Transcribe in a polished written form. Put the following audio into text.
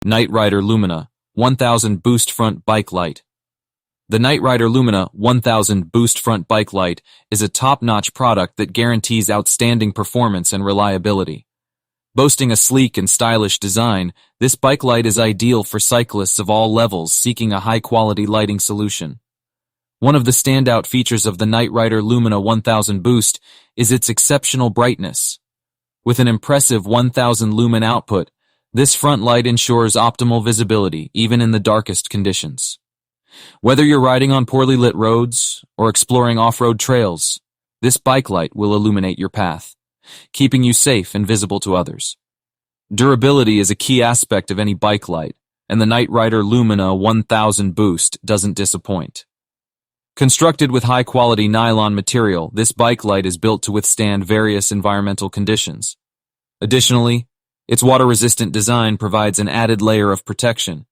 NiteRider Lumina 1000 Boost Front Bike Light. The NiteRider Lumina 1000 Boost Front Bike Light is a top-notch product that guarantees outstanding performance and reliability. Boasting a sleek and stylish design, this bike light is ideal for cyclists of all levels seeking a high-quality lighting solution. One of the standout features of the NiteRider Lumina 1000 Boost is its exceptional brightness. With an impressive 1000 lumen output, this front light ensures optimal visibility even in the darkest conditions. Whether you're riding on poorly lit roads or exploring off-road trails, this bike light will illuminate your path, keeping you safe and visible to others. Durability is a key aspect of any bike light, and the NiteRider Lumina 1000 Boost doesn't disappoint. Constructed with high-quality nylon material, this bike light is built to withstand various environmental conditions. Additionally, its water-resistant design provides an added layer of protection,